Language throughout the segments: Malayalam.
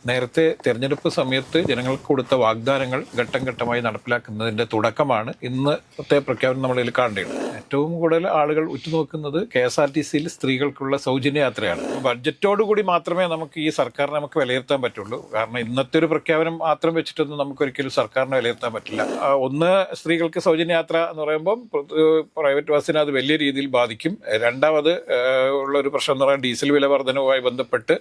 നേരത്തെ തെരഞ്ഞെടുപ്പ് സമയത്ത് ജനങ്ങൾക്ക് കൊടുത്ത വാഗ്ദാനങ്ങൾ ഘട്ടം ഘട്ടമായി നടപ്പിലാക്കുന്നതിൻ്റെ തുടക്കമാണ് ഇന്നത്തെ പ്രഖ്യാപനം നമ്മളിൽ കാണേണ്ടത്. ഏറ്റവും കൂടുതൽ ആളുകൾ ഉറ്റുനോക്കുന്നത് KSRTCയിൽ സ്ത്രീകൾക്കുള്ള സൗജന്യ യാത്രയാണ്. ബഡ്ജറ്റോടുകൂടി മാത്രമേ നമുക്ക് ഈ സർക്കാരിനെ നമുക്ക് വിലയിരുത്താൻ പറ്റുള്ളൂ. കാരണം ഇന്നത്തെ ഒരു പ്രഖ്യാപനം മാത്രം വെച്ചിട്ടൊന്നും നമുക്കൊരിക്കലും സർക്കാരിനെ വിലയിരുത്താൻ പറ്റില്ല. ഒന്ന്, സ്ത്രീകൾക്ക് സൗജന്യ യാത്ര എന്ന് പറയുമ്പം പ്രൈവറ്റ് ബസ്സിനെ അത് വലിയ രീതിയിൽ ബാധിക്കും. രണ്ടാമത് ഉള്ളൊരു പ്രശ്നം എന്ന് പറയുന്നത് ഡീസൽ വില വർധനവുമായി ബന്ധപ്പെട്ട്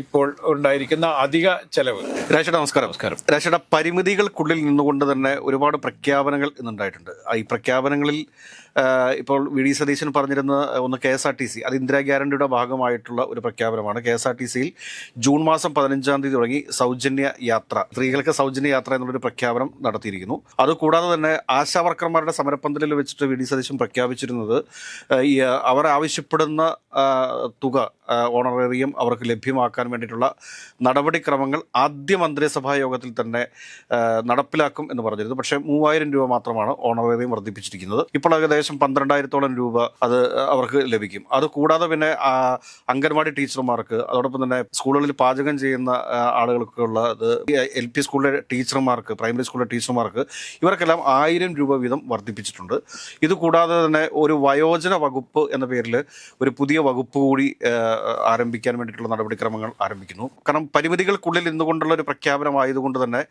ഇപ്പോൾ ഉണ്ടായിരിക്കുന്ന അധിക ചെലവ്. രാജേട്ടാ നമസ്കാരം. രാജേട്ടാ, പരിമിതികൾക്കുള്ളിൽ നിന്നുകൊണ്ട് തന്നെ ഒരുപാട് പ്രഖ്യാപനങ്ങൾ ഇന്നുണ്ടായിട്ടുണ്ട്. ഈ പ്രഖ്യാപനങ്ങളിൽ ഇപ്പോൾ VD സതീശൻ പറഞ്ഞിരുന്ന ഒന്ന് KSRTC, അത് ഇന്ദിരാ ഗ്യാരണ്ടിയുടെ ഭാഗമായിട്ടുള്ള ഒരു പ്രഖ്യാപനമാണ്. KSRTCയിൽ ജൂൺ മാസം 15-ാം തീയതി തുടങ്ങി സൗജന്യ യാത്ര, സ്ത്രീകൾക്ക് സൗജന്യ യാത്ര എന്നുള്ളൊരു പ്രഖ്യാപനം നടത്തിയിരിക്കുന്നു. അതുകൂടാതെ തന്നെ ആശാവർക്കർമാരുടെ സമരപ്പന്തലിൽ വെച്ചിട്ട് VD സതീശൻ പ്രഖ്യാപിച്ചിരുന്നത് അവർ ആവശ്യപ്പെടുന്ന തുക ഓണറേറിയം അവർക്ക് ലഭ്യമാക്കാൻ വേണ്ടിയിട്ടുള്ള നടപടിക്രമങ്ങൾ ആദ്യ മന്ത്രിസഭാ യോഗത്തിൽ തന്നെ നടപ്പിലാക്കും എന്ന് പറഞ്ഞിരുന്നു. പക്ഷേ 3000 രൂപ മാത്രമാണ് ഓണറേറിയം വർദ്ധിപ്പിച്ചിരിക്കുന്നത്. ഇപ്പോൾ ഏകദേശം 12,000-ഓളം രൂപ അത് അവർക്ക് ലഭിക്കും. അതുകൂടാതെ പിന്നെ അംഗൻവാടി ടീച്ചർമാർക്ക്, അതോടൊപ്പം തന്നെ സ്കൂളുകളിൽ പാചകം ചെയ്യുന്ന ആളുകൾക്കുള്ള LP സ്കൂളിലെ ടീച്ചർമാർക്ക്, പ്രൈമറി സ്കൂളിലെ ടീച്ചർമാർക്ക്, ഇവർക്കെല്ലാം 1000 രൂപ വീതം വർദ്ധിപ്പിച്ചിട്ടുണ്ട്. ഇതുകൂടാതെ തന്നെ ഒരു വയോജന വകുപ്പ് എന്ന പേരിൽ ഒരു പുതിയ വകുപ്പ് കൂടി ആരംഭിക്കാൻ വേണ്ടിയിട്ടുള്ള നടപടിക്രമങ്ങൾ ആരംഭിക്കുന്നു. കാരണം പരിമിതികൾക്കുള്ളിൽ നിന്നുകൊണ്ടുള്ള ഒരു പ്രഖ്യാപനമായതുകൊണ്ട് തന്നെ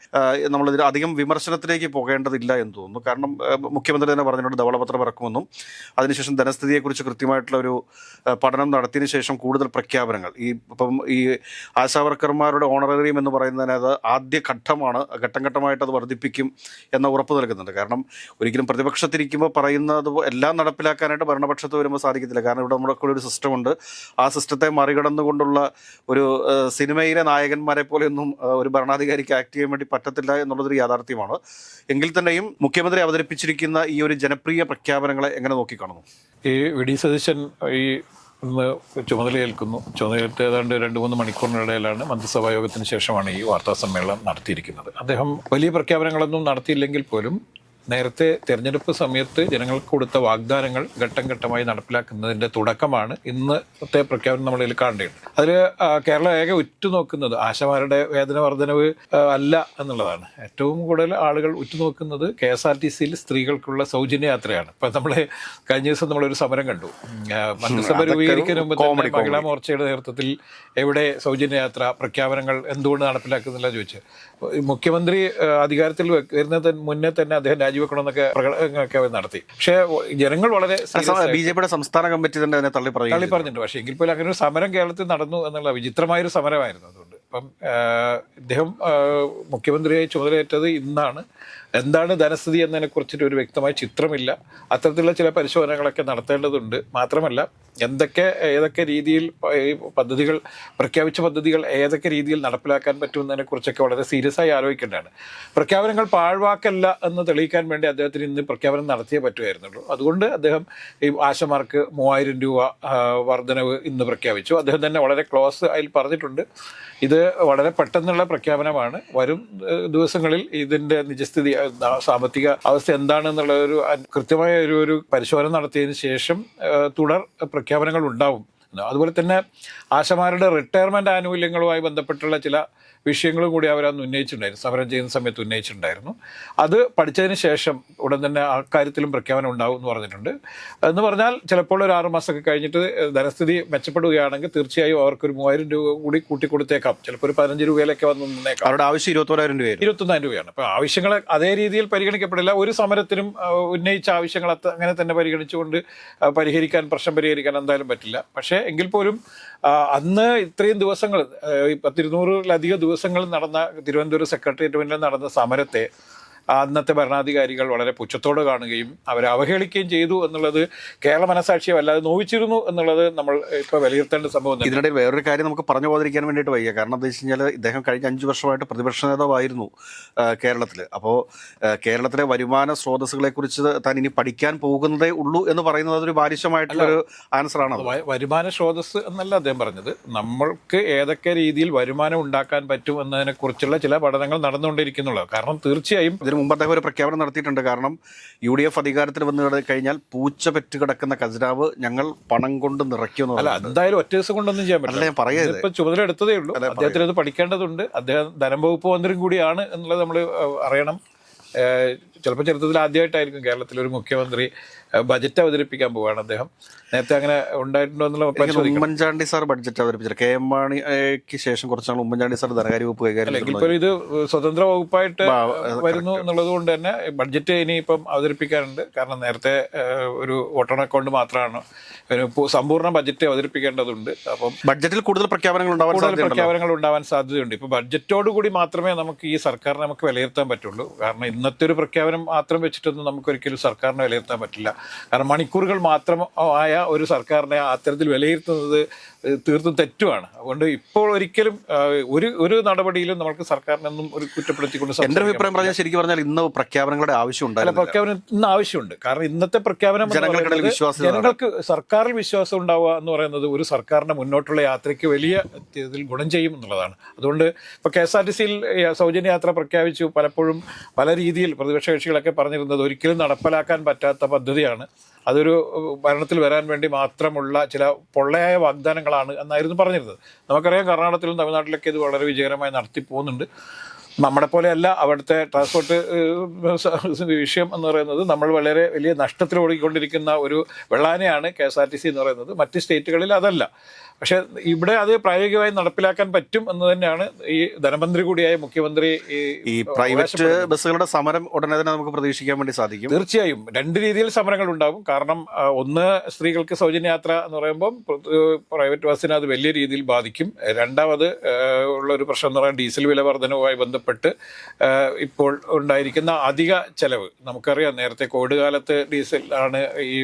നമ്മളിതിൽ അധികം വിമർശനത്തിലേക്ക് പോകേണ്ടതില്ല എന്ന് തോന്നുന്നു. കാരണം മുഖ്യമന്ത്രി തന്നെ പറഞ്ഞിട്ടുണ്ട് ധവളപത്രം ഇറക്കുമെന്നും അതിനുശേഷം ധനസ്ഥിതിയെക്കുറിച്ച് കൃത്യമായിട്ടുള്ള ഒരു പഠനം നടത്തിയതിനു ശേഷം കൂടുതൽ പ്രഖ്യാപനങ്ങൾ. ഈ ആശാവർക്കർമാരുടെ ഓണറേറിയം എന്ന് പറയുന്നതിന് അത് ആദ്യ ഘട്ടമാണ്, ഘട്ടം ഘട്ടമായിട്ട് അത് വർദ്ധിപ്പിക്കും എന്ന ഉറപ്പ് നൽകുന്നുണ്ട്. കാരണം ഒരിക്കലും പ്രതിപക്ഷത്തിരിക്കുമ്പോൾ പറയുന്നത് എല്ലാം നടപ്പിലാക്കാനായിട്ട് ഭരണപക്ഷത്ത് വരുമ്പോൾ സാധിക്കത്തില്ല. കാരണം ഇവിടെ നമ്മുടെ കൂടെ ഒരു സിസ്റ്റമുണ്ട്. ആ സിസ്റ്റത്തെ മറികടന്നുകൊണ്ടുള്ള ഒരു സിനിമയിലെ നായകന്മാരെ പോലെയൊന്നും ഒരു ഭരണാധികാരിക്ക് ആക്ട് ചെയ്യാൻ വേണ്ടി പറ്റത്തില്ല എന്നുള്ളതൊരു യാഥാർത്ഥ്യമാണ്. എങ്കിൽ തന്നെയും മുഖ്യമന്ത്രി അവതരിപ്പിച്ചിരിക്കുന്ന ഈ ഒരു ജനപ്രിയ പ്രഖ്യാപനങ്ങളെ എങ്ങനെ നോക്കിക്കാണുന്നു? ഈ VD സതീശൻ ഇന്ന് ചുമതലയേൽക്കുന്നു. ചുമതലയേറ്റ് ഏതാണ്ട് 2-3 മണിക്കൂറിനിടയിലാണ് മന്ത്രിസഭാ യോഗത്തിന് ശേഷമാണ് ഈ വാർത്താ സമ്മേളനം നടത്തിയിരിക്കുന്നത്. അദ്ദേഹം വലിയ പ്രഖ്യാപനങ്ങളൊന്നും നടത്തിയില്ലെങ്കിൽ പോലും നേരത്തെ തെരഞ്ഞെടുപ്പ് സമയത്ത് ജനങ്ങൾക്ക് കൊടുത്ത വാഗ്ദാനങ്ങൾ ഘട്ടം ഘട്ടമായി നടപ്പിലാക്കുന്നതിൻ്റെ തുടക്കമാണ് ഇന്നത്തെ പ്രഖ്യാപനം നമ്മളിൽ കാണേണ്ടത്. അതിൽ കേരളം ഏക ഉറ്റുനോക്കുന്നത് ആശമാരുടെ വേതന വർധനവ് അല്ല എന്നുള്ളതാണ്. ഏറ്റവും കൂടുതൽ ആളുകൾ ഉറ്റുനോക്കുന്നത് KSRTCയിൽ സ്ത്രീകൾക്കുള്ള സൗജന്യ യാത്രയാണ്. ഇപ്പം നമ്മൾ കഴിഞ്ഞ ദിവസം നമ്മളൊരു സമരം കണ്ടു. മന്ത്രിസഭ രൂപീകരിക്കുന്നതിന് മുമ്പ് തന്നെ മഹിളാ മോർച്ചയുടെ നേതൃത്വത്തിൽ എവിടെ സൗജന്യ യാത്ര പ്രഖ്യാപനങ്ങൾ എന്തുകൊണ്ട് നടപ്പിലാക്കുന്നില്ല ചോദിച്ച് മുഖ്യമന്ത്രി അധികാരത്തിൽ വരുന്നതിന് മുന്നേ തന്നെ അദ്ദേഹം രാജിവെക്കണമെന്നൊക്കെ പ്രകടനങ്ങളൊക്കെ നടത്തി. പക്ഷേ ജനങ്ങൾ വളരെ BJPയുടെ സംസ്ഥാന കമ്മിറ്റി തന്നെ അതിനെ തള്ളി പറഞ്ഞിട്ടുണ്ട്. പക്ഷേ എങ്കിൽ പോലും അങ്ങനെ ഒരു സമരം കേരളത്തിൽ നടന്നു എന്നുള്ള വിചിത്രമായൊരു സമരമായിരുന്നു. അതുകൊണ്ട് ഇപ്പം ഇദ്ദേഹം മുഖ്യമന്ത്രിയായി ചുമതലയേറ്റത് ഇന്നാണ്. എന്താണ് ധനസ്ഥിതി എന്നതിനെക്കുറിച്ചിട്ട് ഒരു വ്യക്തമായ ചിത്രമില്ല. അത്തരത്തിലുള്ള ചില പരിശോധനകളൊക്കെ നടത്തേണ്ടതുണ്ട്. മാത്രമല്ല ഏതൊക്കെ രീതിയിൽ പദ്ധതികൾ പ്രഖ്യാപിച്ച പദ്ധതികൾ ഏതൊക്കെ രീതിയിൽ നടപ്പിലാക്കാൻ പറ്റുമെന്നതിനെക്കുറിച്ചൊക്കെ വളരെ സീരിയസ് ആയി ആലോചിക്കേണ്ടതാണ്. പ്രഖ്യാപനങ്ങൾ പാഴ്വാക്കല്ല എന്ന് തെളിയിക്കാൻ വേണ്ടി അദ്ദേഹത്തിന് ഇന്ന് പ്രഖ്യാപനം നടത്തിയേ പറ്റുമായിരുന്നുള്ളൂ. അതുകൊണ്ട് അദ്ദേഹം ഈ ആശമാർക്ക് 3000 രൂപ വർധനവ് ഇന്ന് പ്രഖ്യാപിച്ചു. അദ്ദേഹം തന്നെ വളരെ ക്ലോസ് അതിൽ പറഞ്ഞിട്ടുണ്ട്. ഇത് വളരെ പെട്ടെന്നുള്ള പ്രഖ്യാപനമാണ്. വരും ദിവസങ്ങളിൽ ഇതിൻ്റെ നിജസ്ഥിതി, സാമ്പത്തിക അവസ്ഥ എന്താണെന്നുള്ള ഒരു കൃത്യമായ ഒരു പരിശോധന നടത്തിയതിന് ശേഷം തുടർ പ്രഖ്യാപനങ്ങൾ ഉണ്ടാവും. അതുപോലെ തന്നെ ആശമാരുടെ റിട്ടയർമെൻറ്റ് ആനുകൂല്യങ്ങളുമായി ബന്ധപ്പെട്ടുള്ള ചില വിഷയങ്ങളും കൂടി അവരന്ന് ഉന്നയിച്ചിട്ടുണ്ടായിരുന്നു, സമരം ചെയ്യുന്ന സമയത്ത് ഉന്നയിച്ചിട്ടുണ്ടായിരുന്നു. അത് പഠിച്ചതിന് ശേഷം ഉടൻ തന്നെ ആ കാര്യത്തിലും പ്രഖ്യാപനം ഉണ്ടാവും എന്ന് പറഞ്ഞിട്ടുണ്ട്. എന്ന് പറഞ്ഞാൽ ചിലപ്പോൾ ഒരു 6 മാസമൊക്കെ കഴിഞ്ഞിട്ട് ധനസ്ഥിതി മെച്ചപ്പെടുകയാണെങ്കിൽ തീർച്ചയായും അവർക്കൊരു 3000 രൂപ കൂടി കൂട്ടിക്കൊടുത്തേക്കാം. ചിലപ്പോൾ ഒരു 15 രൂപയിലൊക്കെ വന്ന് നിന്നേക്കാം. അവരുടെ ആവശ്യം 21,000 രൂപയാണ്. അപ്പോൾ ആവശ്യങ്ങൾ അതേ രീതിയിൽ പരിഗണിക്കപ്പെടില്ല. ഒരു സമരത്തിനും ഉന്നയിച്ച ആവശ്യങ്ങൾ അങ്ങനെ തന്നെ പരിഗണിച്ചുകൊണ്ട് പ്രശ്നം പരിഹരിക്കാൻ എന്തായാലും പറ്റില്ല. പക്ഷേ എങ്കിൽ പോലും അന്ന് ഇത്രയും ദിവസങ്ങൾ 200-ലധികം ദിവസങ്ങൾ നടന്ന തിരുവനന്തപുരം സെക്രട്ടേറിയറ്റ് മുന്നിൽ നടന്ന സമരത്തെ അന്നത്തെ ഭരണാധികാരികൾ വളരെ പുച്ഛത്തോടെ കാണുകയും അവരെ അവഹേളിക്കുകയും ചെയ്തു എന്നുള്ളത് കേരള മനസാക്ഷിയെ വല്ലാതെ നോവിച്ചിരുന്നു എന്നുള്ളത് നമ്മൾ ഇപ്പോൾ വിലയിരുത്തേണ്ട സംഭവം. ഇതിനിടയിൽ വേറൊരു കാര്യം നമുക്ക് പറഞ്ഞു പോകാതിരിക്കാൻ വേണ്ടിയിട്ട് വയ്യ. കാരണം എന്താ വെച്ച് കഴിഞ്ഞാൽ ഇദ്ദേഹം കഴിഞ്ഞ 5 വർഷമായിട്ട് പ്രതിപക്ഷ നേതാവായിരുന്നു കേരളത്തിൽ. അപ്പോൾ കേരളത്തിലെ വരുമാന സ്രോതസ്സുകളെക്കുറിച്ച് താൻ ഇനി പഠിക്കാൻ പോകുന്നതേ ഉള്ളൂ എന്ന് പറയുന്നത് അതൊരു ബാലിശമായിട്ടുള്ളൊരു ആൻസറാണ്. വരുമാന സ്രോതസ്സ് എന്നല്ല അദ്ദേഹം പറഞ്ഞത്. നമ്മൾക്ക് ഏതൊക്കെ രീതിയിൽ വരുമാനം ഉണ്ടാക്കാൻ പറ്റും എന്നതിനെക്കുറിച്ചുള്ള ചില പഠനങ്ങൾ നടന്നുകൊണ്ടിരിക്കുന്നുള്ളൂ. കാരണം തീർച്ചയായും ഇതിനു മുമ്പ് അദ്ദേഹം ഒരു പ്രഖ്യാപനം നടത്തിയിട്ടുണ്ട്. കാരണം UDF അധികാരത്തിൽ വന്നു കഴിഞ്ഞാൽ പൂച്ച പെറ്റ് കിടക്കുന്ന ഖജനാവ് ഞങ്ങൾ പണം കൊണ്ട് നിറയ്ക്കുന്നു. അല്ല, എന്തായാലും ഒറ്റ ദിവസം കൊണ്ടൊന്നും ചെയ്യാൻ പറ്റില്ല. ഞാൻ പറയുന്നത് ഇപ്പൊ ചുമതല എടുത്തതേ ഉള്ളൂ. അദ്ദേഹത്തിന് അത് പഠിക്കേണ്ടതുണ്ട്. അദ്ദേഹം ധനം വകുപ്പ് മന്ത്രിയും കൂടിയാണ് എന്നുള്ളത് നമ്മൾ അറിയണം. ചിലപ്പോൾ ചരിത്രത്തിൽ ആദ്യമായിട്ടായിരിക്കും കേരളത്തിൽ ഒരു മുഖ്യമന്ത്രി ബജറ്റ് അവതരിപ്പിക്കാൻ പോവുകയാണ്. അദ്ദേഹം നേരത്തെ അങ്ങനെ ഉണ്ടായിട്ടുണ്ടോ എന്നുള്ള പരിശോധിക്കണം. ഉമ്മൻചാണ്ടി സാർ ബഡ്ജറ്റ് അവതരിപ്പിച്ചത് KM മാണിക്ക് ശേഷം കുറച്ചാണ് ഉമ്മൻചാണ്ടി സാർ ധനകാര്യ വകുപ്പ് കൈകാര്യം. എങ്കിൽ പോലും ഇത് സ്വതന്ത്ര വകുപ്പായിട്ട് വരുന്നു എന്നുള്ളത് കൊണ്ട് തന്നെ ബഡ്ജറ്റ് ഇനിയിപ്പം അവതരിപ്പിക്കാനുണ്ട്. കാരണം നേരത്തെ ഒരു വോട്ടർ അക്കൗണ്ട് മാത്രമാണ്, സമ്പൂർണ്ണ ബഡ്ജറ്റ് അവതരിപ്പിക്കേണ്ടതുണ്ട്. അപ്പം ബഡ്ജറ്റിൽ കൂടുതൽ പ്രഖ്യാപനങ്ങൾ ഉണ്ടാവാൻ സാധ്യതയുണ്ട്. ഇപ്പൊ ബഡ്ജറ്റോടുകൂടി മാത്രമേ നമുക്ക് ഈ സർക്കാരിനെ നമുക്ക് വിലയിരുത്താൻ പറ്റുള്ളൂ. കാരണം ഇന്നത്തെ ഒരു പ്രഖ്യാപനം മാത്രം വെച്ചിട്ടൊന്നും നമുക്ക് ഒരിക്കലും സർക്കാരിനെ വിലയിരുത്താൻ പറ്റില്ല. കാരണം മണിക്കൂറുകൾ മാത്രമായ ഒരു സർക്കാരിനെ അത്തരത്തിൽ വിലയിരുത്തുന്നത് തീർത്തും തെറ്റുമാണ്. അതുകൊണ്ട് ഇപ്പോൾ ഒരിക്കലും ഒരു നടപടിയിലും നമുക്ക് സർക്കാരിനൊന്നും ഒരു കുറ്റപ്പെടുത്തിക്കൊണ്ട് എന്റെ അഭിപ്രായം പറഞ്ഞാൽ ശരിക്കും പറഞ്ഞാൽ ഇന്ന് പ്രഖ്യാപനങ്ങളുടെ ആവശ്യമുണ്ട്. പ്രഖ്യാപനം ഇന്ന് ആവശ്യമുണ്ട്. കാരണം ഇന്നത്തെ പ്രഖ്യാപനം ജനങ്ങൾക്ക് സർക്കാരിൽ വിശ്വാസം ഉണ്ടാവുക എന്ന് പറയുന്നത് ഒരു സർക്കാരിന്റെ മുന്നോട്ടുള്ള യാത്രയ്ക്ക് വലിയ ഇതിൽ ഗുണം ചെയ്യും എന്നുള്ളതാണ്. അതുകൊണ്ട് ഇപ്പോൾ KSRTCയിൽ സൗജന്യ യാത്ര പ്രഖ്യാപിച്ചു. പലപ്പോഴും പല രീതിയിൽ പ്രതിപക്ഷ കക്ഷികളൊക്കെ പറഞ്ഞിരുന്നത് ഒരിക്കലും നടപ്പിലാക്കാൻ പറ്റാത്ത പദ്ധതിയാണ്, അതൊരു ഭരണത്തിൽ വരാൻ വേണ്ടി മാത്രമുള്ള ചില പൊള്ളയായ വാഗ്ദാനങ്ങളാണ് എന്നായിരുന്നു പറഞ്ഞിരുന്നത്. നമുക്കറിയാം കർണാടകത്തിലും തമിഴ്നാട്ടിലൊക്കെ ഇത് വളരെ വിജയകരമായി നടത്തി പോകുന്നുണ്ട്. നമ്മളെ പോലെയല്ല അവിടുത്തെ ട്രാൻസ്പോർട്ട് വിഷയം എന്ന് പറയുന്നത്. നമ്മൾ വളരെ വലിയ നഷ്ടത്തിൽ ഓടിക്കൊണ്ടിരിക്കുന്ന ഒരു വെള്ളാനയാണ് KSRTC എന്ന് പറയുന്നത്. മറ്റ് സ്റ്റേറ്റുകളിൽ അതല്ല. പക്ഷെ ഇവിടെ അത് പ്രായോഗികമായി നടപ്പിലാക്കാൻ പറ്റും എന്ന് തന്നെയാണ് ഈ ധനമന്ത്രി കൂടിയായ മുഖ്യമന്ത്രി ഈ പ്രൈവറ്റ് ബസ്സുകളുടെ സമരം ഉടനെ തന്നെ നമുക്ക് പ്രതീക്ഷിക്കാൻ വേണ്ടി സാധിക്കും. തീർച്ചയായും രണ്ട് രീതിയിൽ സമരങ്ങൾ ഉണ്ടാകും. കാരണം ഒന്ന്, സ്ത്രീകൾക്ക് സൗജന്യ യാത്ര എന്ന് പറയുമ്പോൾ പ്രൈവറ്റ് ബസ്സിന് അത് വലിയ രീതിയിൽ ബാധിക്കും. രണ്ടാമത് ഉള്ള ഒരു പ്രശ്നം എന്ന് പറയുന്നത് ഡീസൽ വില വർധനവുമായി ബന്ധപ്പെട്ട് ഇപ്പോൾ ഉണ്ടായിരിക്കുന്ന അധിക ചെലവ്. നമുക്കറിയാം നേരത്തെ കോവിഡ് കാലത്ത് ഡീസൽ ആണ് ഈ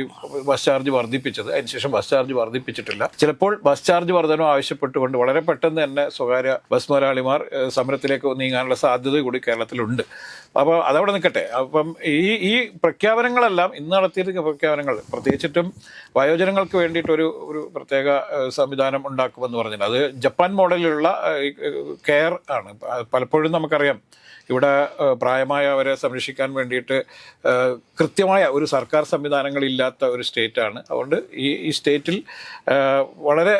ബസ് ചാർജ് വർദ്ധിപ്പിച്ചത്. അതിനുശേഷം ബസ് ചാർജ് വർദ്ധിപ്പിച്ചിട്ടില്ല. ചിലപ്പോൾ ബസ് ചാർജ് വർധനം ആവശ്യപ്പെട്ടുകൊണ്ട് വളരെ പെട്ടെന്ന് തന്നെ സ്വകാര്യ ബസ് മുതലാളിമാർ സമരത്തിലേക്ക് നീങ്ങാനുള്ള സാധ്യത കൂടി കേരളത്തിലുണ്ട്. അപ്പോൾ അതവിടെ നിൽക്കട്ടെ. അപ്പം ഈ പ്രഖ്യാപനങ്ങളെല്ലാം ഇന്ന് നടത്തിയിരിക്കുന്ന പ്രഖ്യാപനങ്ങൾ, പ്രത്യേകിച്ചിട്ടും വയോജനങ്ങൾക്ക് വേണ്ടിയിട്ടൊരു പ്രത്യേക സംവിധാനം ഉണ്ടാക്കുമെന്ന് പറഞ്ഞാൽ അത് ജപ്പാൻ മോഡലിലുള്ള കെയർ ആണ്. പലപ്പോഴും നമുക്കറിയാം ഇവിടെ പ്രായമായവരെ സംരക്ഷിക്കാൻ വേണ്ടിയിട്ട് കൃത്യമായ ഒരു സർക്കാർ സംവിധാനങ്ങളില്ലാത്ത ഒരു സ്റ്റേറ്റാണ്. അതുകൊണ്ട് ഈ സ്റ്റേറ്റിൽ വളരെ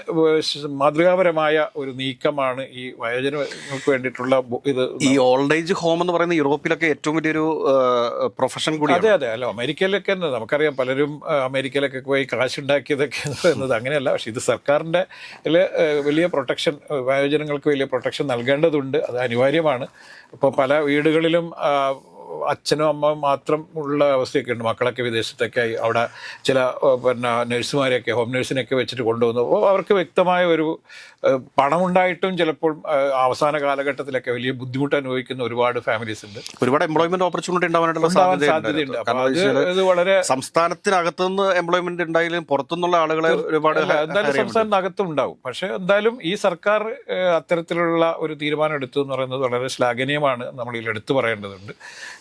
മാതൃകാപരമായ ഒരു നീക്കമാണ് ഈ വയോജനങ്ങൾക്ക് വേണ്ടിയിട്ടുള്ള ഇത്. ഈ ഓൾഡ് ഏജ് ഹോം എന്ന് പറയുന്ന യൂറോപ്പിലൊക്കെ ഏറ്റവും വലിയൊരു പ്രൊഫഷൻ കൂടി. അതെ അതെ. അല്ല, അമേരിക്കയിലൊക്കെ നമുക്കറിയാം പലരും അമേരിക്കയിലൊക്കെ പോയി കാശുണ്ടാക്കിയതൊക്കെ എന്ന് പറയുന്നത് അങ്ങനെയല്ല. പക്ഷെ ഇത് സർക്കാരിൻ്റെ വലിയ പ്രൊട്ടക്ഷൻ, വയോജനങ്ങൾക്ക് വലിയ പ്രൊട്ടക്ഷൻ നൽകേണ്ടതുണ്ട്. അത് അനിവാര്യമാണ്. ഇപ്പോൾ പല വീടുകളിലും അച്ഛനും അമ്മ മാത്രം ഉള്ള അവസ്ഥയൊക്കെ ഉണ്ട്. മക്കളൊക്കെ വിദേശത്തൊക്കെയായി അവിടെ ചില നഴ്സുമാരെയൊക്കെ, ഹോം നഴ്സിനെയൊക്കെ വെച്ചിട്ട് കൊണ്ടുവന്നു. അപ്പോൾ അവർക്ക് വ്യക്തമായ ഒരു പണമുണ്ടായിട്ടും ചിലപ്പോൾ അവസാന കാലഘട്ടത്തിലൊക്കെ വലിയ ബുദ്ധിമുട്ട് അനുഭവിക്കുന്ന ഒരുപാട് ഫാമിലീസ് ഉണ്ട്. ഒരുപാട് എംപ്ലോയ്മെന്റ് ഓപ്പർച്യൂണിറ്റി ഉണ്ടാവാനുള്ള സാധ്യതയുണ്ട്. അത് വളരെ സംസ്ഥാനത്തിനകത്തു നിന്ന് എംപ്ലോയ്മെന്റ് ഉണ്ടായാലും പുറത്തുനിന്നുള്ള ആളുകളെ ഒരുപാട് എന്തായാലും സംസ്ഥാനത്തിനകത്തും ഉണ്ടാവും. പക്ഷെ എന്തായാലും ഈ സർക്കാർ അത്തരത്തിലുള്ള ഒരു തീരുമാനം എടുത്തു എന്ന് പറയുന്നത് വളരെ ശ്ലാഘനീയമാണ്. നമ്മൾ ഇതിൽ എടുത്തു പറയേണ്ടതുണ്ട്.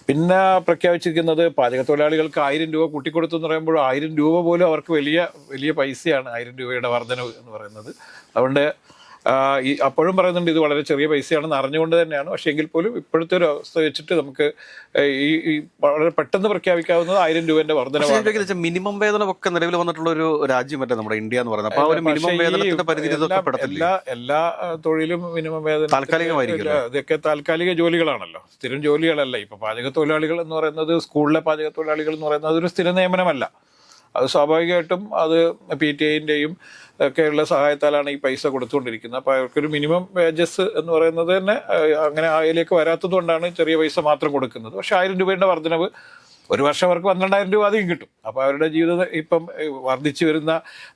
പിന്നെ പ്രഖ്യാപിച്ചിരിക്കുന്നത് പാചക തൊഴിലാളികൾക്ക് 1000 രൂപ കൂട്ടിക്കൊടുത്തു എന്ന് പറയുമ്പോൾ 1000 രൂപ പോലും അവർക്ക് വലിയ പൈസയാണ് 1000 രൂപയുടെ വർധനവ് എന്ന് പറയുന്നത്. അതുകൊണ്ട് അപ്പോഴും പറയുന്നുണ്ട് ഇത് വളരെ ചെറിയ പൈസയാണെന്ന് അറിഞ്ഞുകൊണ്ട് തന്നെയാണ്. പക്ഷേ എങ്കിൽ പോലും ഇപ്പോഴത്തെ ഒരു അവസ്ഥ വെച്ചിട്ട് നമുക്ക് ഈ വളരെ പെട്ടെന്ന് പ്രഖ്യാപിക്കാവുന്നത് 1000 രൂപേന്റെ വർധനവ്. മിനിമം വേതനമൊക്കെ നിലവിൽ വന്നിട്ടുള്ള ഒരു രാജ്യമല്ലേ നമ്മുടെ ഇന്ത്യ എന്ന് പറയുന്നത്. അപ്പോൾ മിനിമം വേതനത്തിന്റെ പരിധി എല്ലാ തൊഴിലും മിനിമം വേതനം താൽക്കാലികമായിരിക്കും. ഇതൊക്കെ താൽക്കാലിക ജോലികളാണല്ലോ, സ്ഥിരം ജോലികളല്ല. ഇപ്പൊ പാചക തൊഴിലാളികൾ എന്ന് പറയുന്നത്, സ്കൂളിലെ പാചക തൊഴിലാളികൾ എന്ന് പറയുന്നത് അതൊരു സ്ഥിര നിയമനമല്ല. അത് സ്വാഭാവികമായിട്ടും അത് PTIന്റെയും ഒക്കെയുള്ള സഹായത്താലാണ് ഈ പൈസ കൊടുത്തുകൊണ്ടിരിക്കുന്നത്. അപ്പോൾ അവർക്കൊരു മിനിമം വേജസ് എന്ന് പറയുന്നത് തന്നെ അങ്ങനെ അതിലേക്ക് വരാത്തത് കൊണ്ടാണ് ചെറിയ പൈസ മാത്രം കൊടുക്കുന്നത്. പക്ഷേ 1000 രൂപയുടെ വർധനവ് ഒരു വർഷം അവർക്ക് 12,000 രൂപ അധികം കിട്ടും. അപ്പോൾ അവരുടെ ജീവിതം ഇപ്പം വർദ്ധിച്ചു വരുന്ന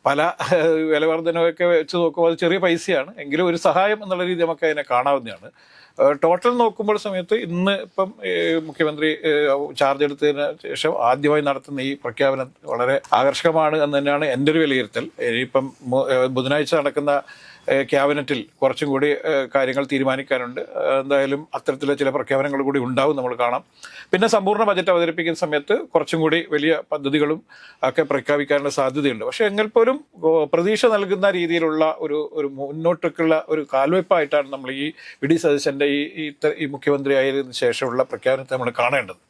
പല വില വർധനവൊക്കെ വെച്ച് നോക്കുമ്പോൾ അത് ചെറിയ പൈസയാണ്. എങ്കിലും ഒരു സഹായം എന്നുള്ള രീതി നമുക്ക് അതിനെ കാണാവുന്നതാണ്. ടോട്ടൽ നോക്കുമ്പോൾ സമയത്ത് ഇന്ന് ഇപ്പം മുഖ്യമന്ത്രി ചാർജ് എടുത്തതിന് ശേഷം ആദ്യമായി നടത്തുന്ന ഈ പ്രഖ്യാപനം വളരെ ആകർഷകമാണ് എന്ന് തന്നെയാണ് എൻ്റെ ഒരു വിലയിരുത്തൽ. ഇനിയിപ്പം ബുധനാഴ്ച നടക്കുന്ന ക്യാബിനറ്റിൽ കുറച്ചും കൂടി കാര്യങ്ങൾ തീരുമാനിക്കാനുണ്ട്. എന്തായാലും അത്തരത്തിലുള്ള ചില പ്രഖ്യാപനങ്ങൾ കൂടി ഉണ്ടാവും, നമ്മൾ കാണാം. പിന്നെ സമ്പൂർണ്ണ ബജറ്റ് അവതരിപ്പിക്കുന്ന സമയത്ത് കുറച്ചും കൂടി വലിയ പദ്ധതികളും ഒക്കെ പ്രഖ്യാപിക്കാനുള്ള സാധ്യതയുണ്ട്. പക്ഷേ എങ്കിൽ പോലും പ്രതീക്ഷ നൽകുന്ന രീതിയിലുള്ള ഒരു മുന്നോട്ടേക്കുള്ള ഒരു കാൽവയ്പായിട്ടാണ് നമ്മൾ ഈ വി ഡി സതീശൻ്റെ ഈ മുഖ്യമന്ത്രിയായതിനു ശേഷമുള്ള പ്രഖ്യാപനത്തെ നമ്മൾ കാണേണ്ടത്.